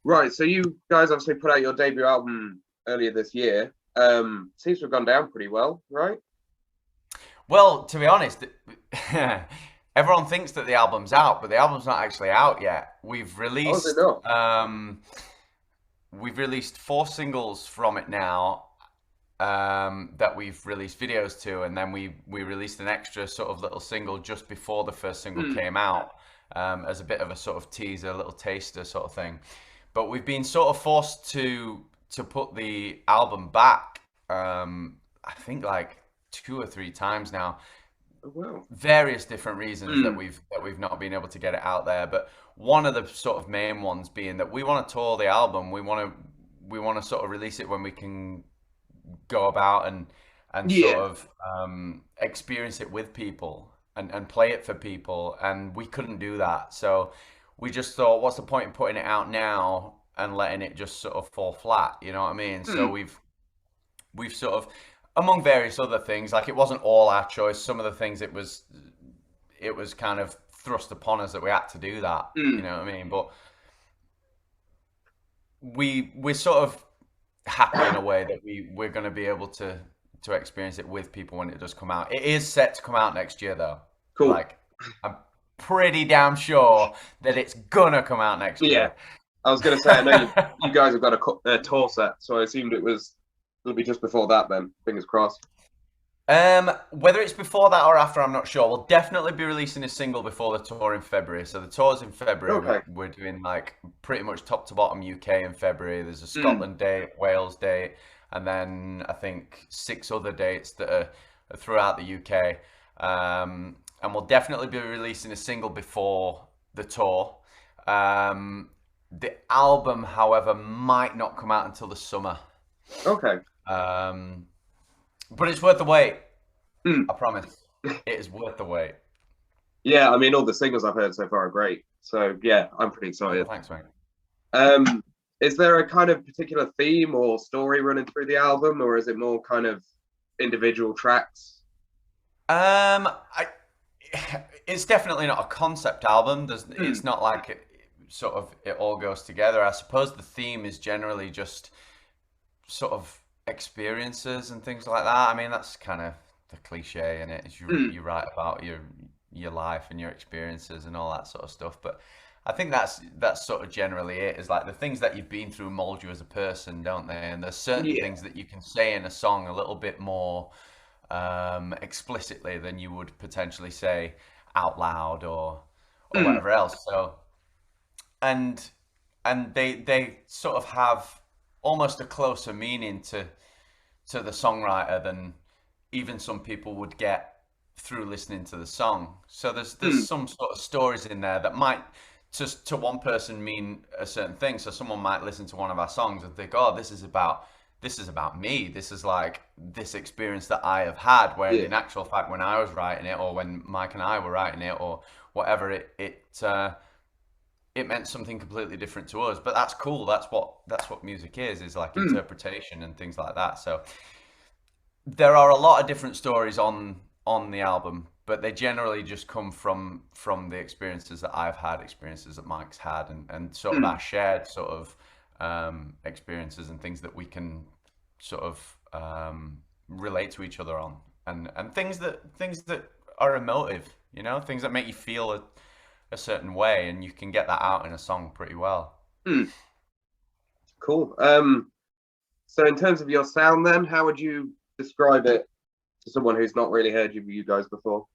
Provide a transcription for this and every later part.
Right, so you guys obviously put out your debut album earlier this year. Seems to have gone down pretty well, right? Well, to be honest, everyone thinks that the album's out, but the album's not actually out yet. Oh, is it not? We've released four singles from it now, that we've released videos to, and then we released an extra sort of little single just before the first single Hmm. came out, as a bit of a sort of teaser, a little taster sort of thing. But we've been sort of forced to put the album back. I think like two or three times now, Oh, well. various different reasons Hmm. that we've not been able to get it out there. But one of the sort of main ones being that we want to tour the album. We want to sort of release it when we can go about and sort Yeah. of experience it with people and play it for people. And we couldn't do that, so we just thought, what's the point in putting it out now and letting it just sort of fall flat? You know what I mean? So Hmm. we've sort of, among various other things, like it wasn't all our choice. Some of the things it was kind of thrust upon us that we had to do that. You Hmm. know what I mean? But we're sort of happy in a way that we're going to be able to experience it with people when it does come out. It is set to come out next year, though. Cool. Like, I'm pretty damn sure that it's gonna come out next Yeah. year. I was going to say, I know you guys have got a tour set, so I assumed it'll be just before that then. Fingers crossed. Whether it's before that or after, I'm not sure. We'll definitely be releasing a single before the tour in February. So the tour's in February. Okay. We're doing like pretty much top to bottom UK in February. There's a Hmm. Scotland date, Wales date, and then I think six other dates that are throughout the UK. And we'll definitely be releasing a single before the tour. The album, however, might not come out until the summer. Okay. Um, but it's worth the wait. Hmm. I promise. It is worth the wait. Yeah, I mean, all the singles I've heard so far are great. So yeah, I'm pretty Oh, excited. thanks, mate. Um, is there a kind of particular theme or story running through the album, or is it more kind of individual tracks? I it's definitely not a concept album. Hmm. It's not like sort of it all goes together. I suppose the theme is generally just sort of experiences and things like that. I mean, that's kind of the cliche in it. Is Hmm. you write about your life and your experiences and all that sort of stuff. But I think that's sort of generally it. Is like the things that you've been through mold you as a person, don't they? And there's certain Yeah. things that you can say in a song a little bit more explicitly than you would potentially say out loud or Hmm. whatever else. So and they sort of have almost a closer meaning to the songwriter than even some people would get through listening to the song. So there's Hmm. some sort of stories in there that might to one person mean a certain thing. So someone might listen to one of our songs and think, "Oh, this is about me. This is like this experience that I have had." Where Yeah. in actual fact, when I was writing it, or when Mike and I were writing it, or whatever, it meant something completely different to us. But that's cool. That's what music is like Hmm. interpretation and things like that. So there are a lot of different stories on the album, but they generally just come from the experiences that I've had, experiences that Mike's had, and sort of Hmm. our shared sort of experiences and things that we can sort of relate to each other on, and things that are emotive, you know, things that make you feel a certain way, and you can get that out in a song pretty well. Hmm. Cool. So in terms of your sound, then, how would you describe it to someone who's not really heard you guys before?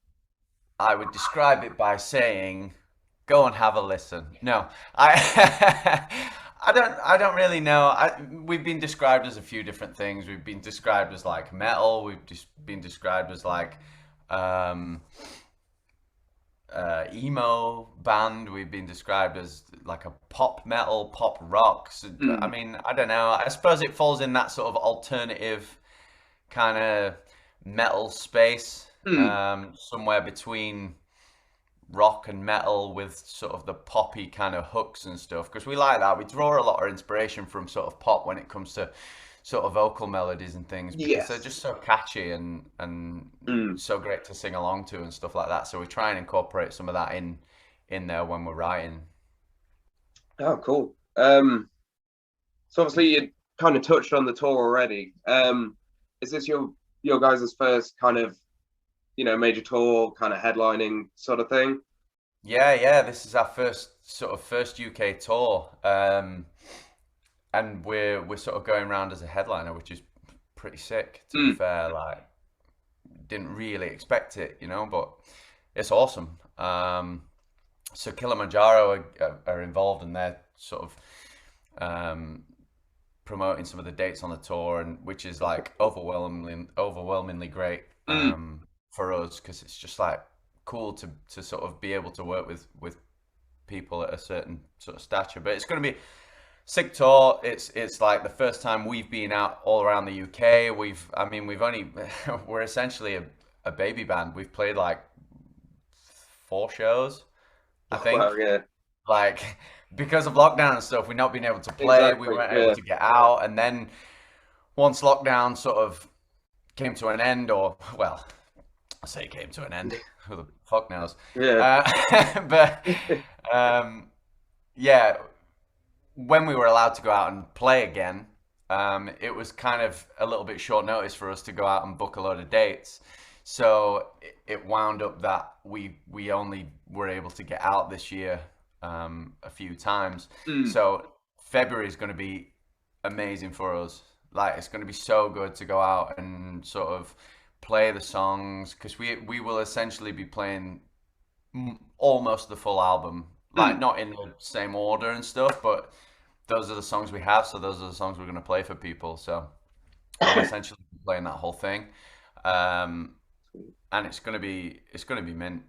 I would describe it by saying, "Go and have a listen." No, I, I don't really know. We've been described as a few different things. We've been described as like metal. We've just been described as like um, emo band. We've been described as like a pop metal, pop rock. So, I Hmm. mean, I don't know. I suppose it falls in that sort of alternative kind of metal space, Hmm. somewhere between rock and metal with sort of the poppy kind of hooks and stuff, because we like that. We draw a lot of inspiration from sort of pop when it comes to sort of vocal melodies and things, because they're Yes. just so catchy and Hmm. so great to sing along to and stuff like that. So we try and incorporate some of that in there when we're writing. Oh, cool. So obviously you kind of touched on the tour already. Is this your guys' first kind of major tour, kind of headlining sort of thing? Yeah, yeah, this is our first UK tour, and we're sort of going around as a headliner, which is pretty sick. To be Mm, fair, like didn't really expect it, but it's awesome. So Kilimanjaro are involved, and they're sort of um, promoting some of the dates on the tour, and which is like overwhelmingly great mm, for us because it's just like cool to sort of be able to work with people at a certain sort of stature. But it's going to be sick tour. It's like the first time we've been out all around the UK. We've only we're essentially a baby band. We've played like 4 shows, I well, think. yeah, Like because of lockdown and stuff, we've not been able to play. We exactly. weren't able Yeah. to get out, and then once lockdown sort of came to an end, or well, I say came to an end. Who the fuck knows? Yeah. Uh, but um, yeah, when we were allowed to go out and play again, it was kind of a little bit short notice for us to go out and book a load of dates. So it wound up that we only were able to get out this year a few times. Mm, So February is going to be amazing for us. Like it's going to be so good to go out and sort of play the songs because we will essentially be playing almost the full album, like mm, not in the same order and stuff, but those are the songs we have, so those are the songs we're going to play for people. So we'll essentially be playing that whole thing, um, and it's going to be mint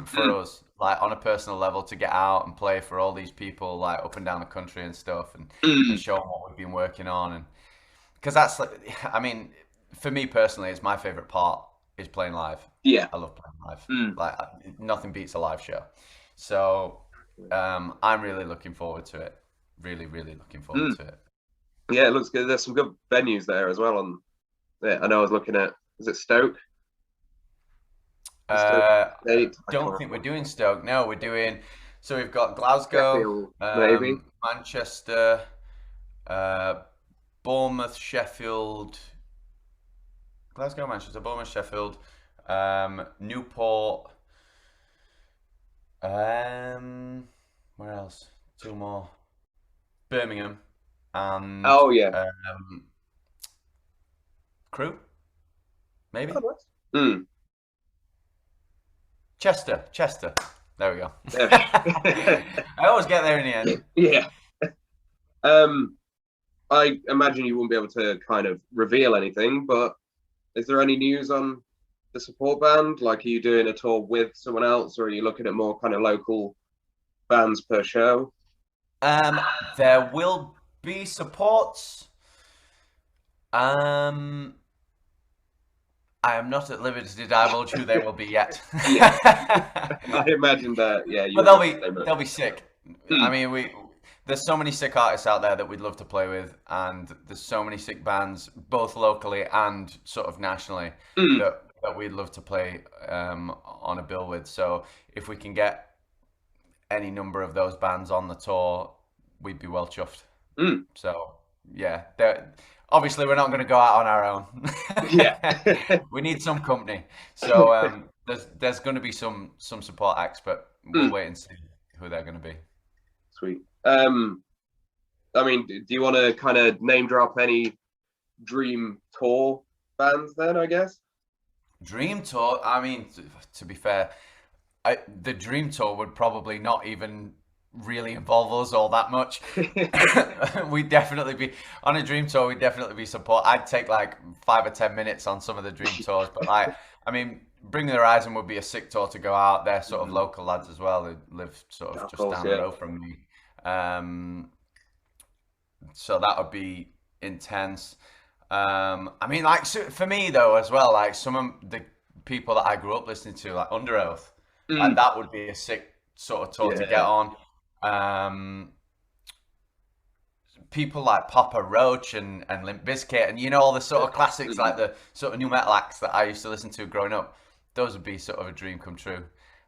for mm, us, like on a personal level, to get out and play for all these people, like up and down the country and stuff, and mm. show them what we've been working on, and because that's like, I mean, for me personally, it's my favorite part is playing live. Yeah. I love playing live. Mm, Like nothing beats a live show. So I'm really looking forward to it. Really, really looking forward mm. to it. Yeah, it looks good. There's some good venues there as well. On yeah, I know I was looking at. Is it Stoke? The Stoke I State? I don't can't think we're remember. doing Stoke. No, we're doing. So we've got Glasgow, Sheffield, maybe. Manchester, uh, Bournemouth, Sheffield, Glasgow, Manchester, Bournemouth, Sheffield, Newport. Um, where else? Two more. Birmingham and Oh yeah. Crewe, maybe. Oh, nice. Mm, Chester. There we go. yeah. I always get there in the end. Yeah. Um, I imagine you wouldn't be able to kind of reveal anything, but is there any news on the support band? Like, are you doing a tour with someone else, or are you looking at more kind of local bands per show? There will be supports. Um, I am not at liberty to divulge who they will be yet. Yeah, I imagine that. Yeah, you But wouldn't they'll have to be say much. they'll be sick. I Mm, mean, there's so many sick artists out there that we'd love to play with, and there's so many sick bands, both locally and sort of nationally, mm, that we'd love to play on a bill with. So if we can get any number of those bands on the tour, we'd be well chuffed. mm. So yeah, obviously we're not going to go out on our Yeah. own. We need some company. So there's going to be some support acts, but we'll Mm, wait and see who they're going to be. sweet. I mean, do you want to kind of name drop any dream tour bands then? I guess. Dream tour. I mean, to be fair, the dream tour would probably not even really involve us all that much. We'd definitely be on a dream tour. We'd definitely be support. I'd take like 5 or 10 minutes on some of the dream tours, but like, I mean, Bring the Horizon would be a sick tour to go out. They're sort of Mhm. local lads as well. They live sort of Of just course, down the yeah. road from me. Um, so that would be intense. I mean, like so for me though, as well, like some of the people that I grew up listening to, like Under Oath, like Mm, that would be a sick sort of tour to get yeah. on. Um, People like Papa Roach and Limp Bizkit, and all the sort of classics, Mm, like the sort of new metal acts that I used to listen to growing up. Those would be sort of a dream come true.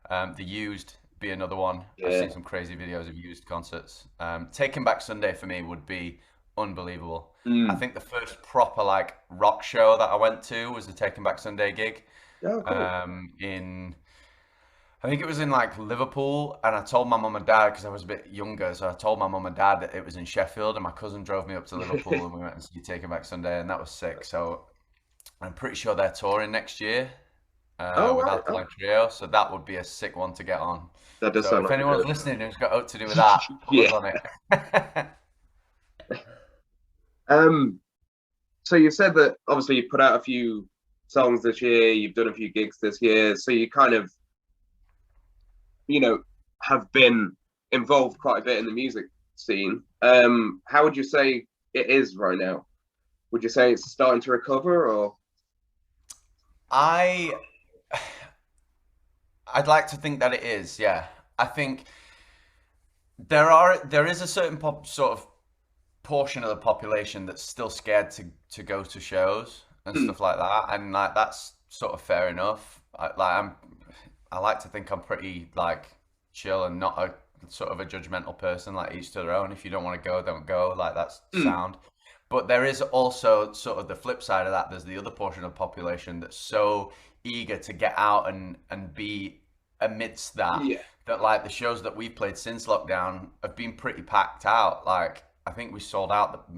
The Used be another one. I've yeah. seen some crazy videos of Used concerts. Taking Back Sunday for me would be unbelievable. I Mm. think the first proper like rock show that I went to was the Taking Back Sunday gig Oh, cool. in I think it was in like Liverpool, and I told my mum and dad because I was a bit younger, so I told my mum and dad that it was in Sheffield, and my cousin drove me up to Liverpool, and we went and see Taking Back Sunday, and that was sick. So I'm pretty sure they're touring next year Oh, with right. Alkaline Oh, Trio, so that would be a sick one to get on. that does So sound if like a anyone's good. listening who's got out to do with that, put us Yeah. on it. Um. So you said that obviously you put out a few songs this year. You've done a few gigs this year. So you kind of, you know, have been involved quite a bit in the music scene. How would you say it is right now? Would you say it's starting to recover, or? I I'd like to think that it is, yeah. I think there is a certain sort of portion of the population that's still scared to go to shows and Mm, stuff like that, and like that's sort of fair enough. I like to think I'm pretty like chill and not a sort of a judgmental person. Like each to their own. If you don't want to go, don't go. Like that's mm, sound. But there is also sort of the flip side of that. There's the other portion of the population that's so eager to get out and be amidst that yeah, that like the shows that we've played since lockdown have been pretty packed out. Like I think we sold out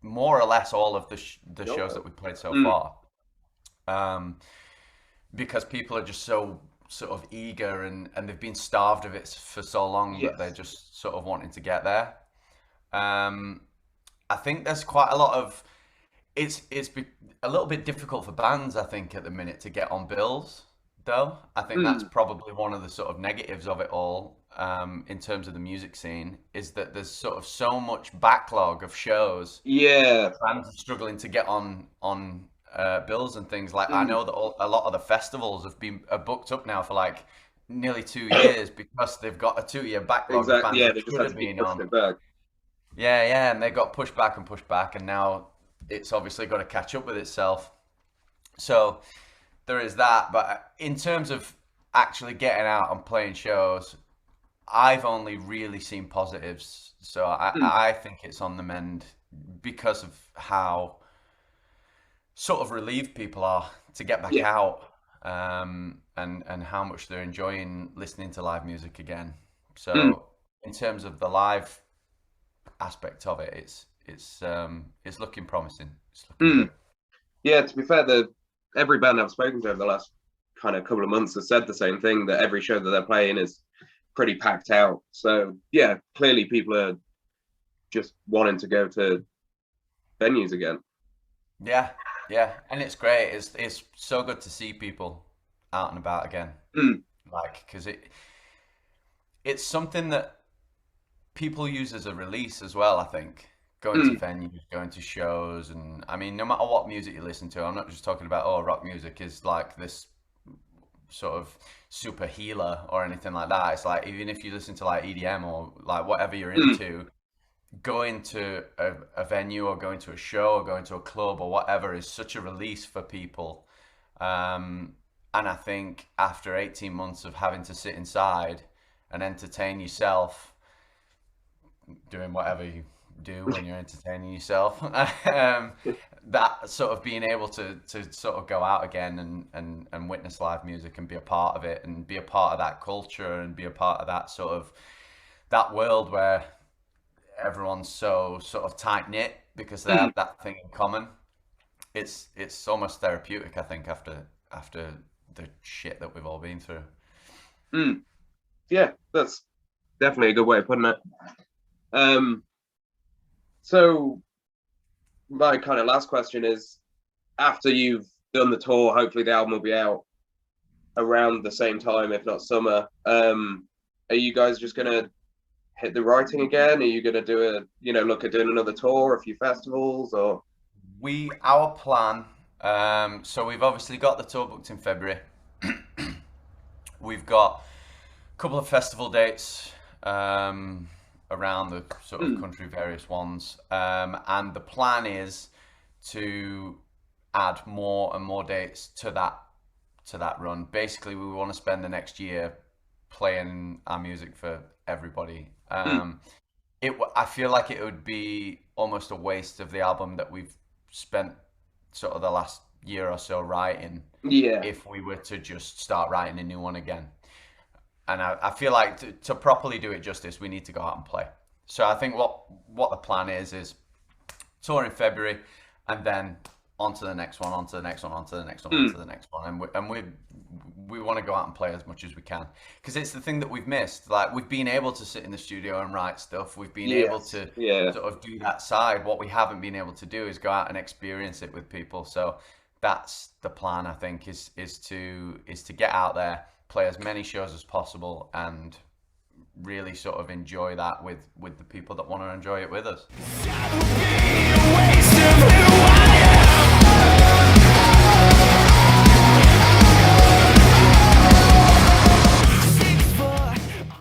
more or less all of the all shows right. that we played so Mm, far, um, because people are just so sort of eager and they've been starved of it for so long that they're yes. just sort of wanting to get there. Um, I think there's quite a lot of a little bit difficult for bands, I think, at the minute to get on bills, though. I think that's Mm, probably one of the sort of negatives of it all, in terms of the music scene, is that there's sort of so much backlog of shows yeah. that bands are struggling to get on bills and things. Like I Mm, know that a lot of the festivals are booked up now for like nearly 2 years because they've got a 2 year backlog of exactly. bands Yeah, that they just should had to have keep been pushing on. it back. Yeah, yeah, and they got pushed back and pushed back, and now it's obviously got to catch up with itself. So there is that. But in terms of actually getting out and playing shows, I've only really seen positives. So Mm, I think it's on the mend because of how sort of relieved people are to get back yeah. out, and how much they're enjoying listening to live music again. Mm, So in terms of the live aspect of it, it's looking promising. It's looking mm. good. Yeah, to be fair, every band I've spoken to over the last kind of couple of months has said the same thing that every show that they're playing is pretty packed out. So yeah, clearly people are just wanting to go to venues again. Yeah, yeah, and it's great. It's so good to see people out and about again. Mm, Like, because it's something that people use as a release as well. I think going to mm, venues, going to shows, and I mean, no matter what music you listen to, I'm not just talking about rock music is like this sort of super healer or anything like that. It's like even if you listen to like EDM or like whatever you're mm, into, going to a venue or going to a show or going to a club or whatever is such a release for people. Um, and I think after 18 months of having to sit inside and entertain yourself, doing whatever you do when you're entertaining yourself, that sort of being able to sort of go out again and witness live music and be a part of it and be a part of that culture and be a part of that sort of that world where everyone's so sort of tight knit because they mm, have that thing in common. It's almost therapeutic, I think, after the shit that we've all been through. mm. Yeah, that's definitely a good way of putting it. Um, so my kind of last question is, after you've done the tour, hopefully the album will be out around the same time, if not summer. Are you guys just gonna hit the writing again? Are you gonna do look at doing another tour, a few festivals, or? Our plan. So we've obviously got the tour booked in February. We've got a couple of festival dates, around the sort of Mm, country, various ones, and the plan is to add more and more dates to that run. Basically, we want to spend the next year playing our music for everybody. mm, I feel like it would be almost a waste of the album that we've spent sort of the last year or so writing Yeah, if we were to just start writing a new one again. And I feel like to properly do it justice, we need to go out and play. So I think what the plan is tour in February, and then on to the next one, on to the next one, on to the next one, on to mm, the next one, and we want to go out and play as much as we can because it's the thing that we've missed. Like we've been able to sit in the studio and write stuff. We've been able yes, to yeah, sort of do that side. What we haven't been able to do is go out and experience it with people. So that's the plan. I think is to get out there, play as many shows as possible, and really sort of enjoy that with the people that want to enjoy it with us.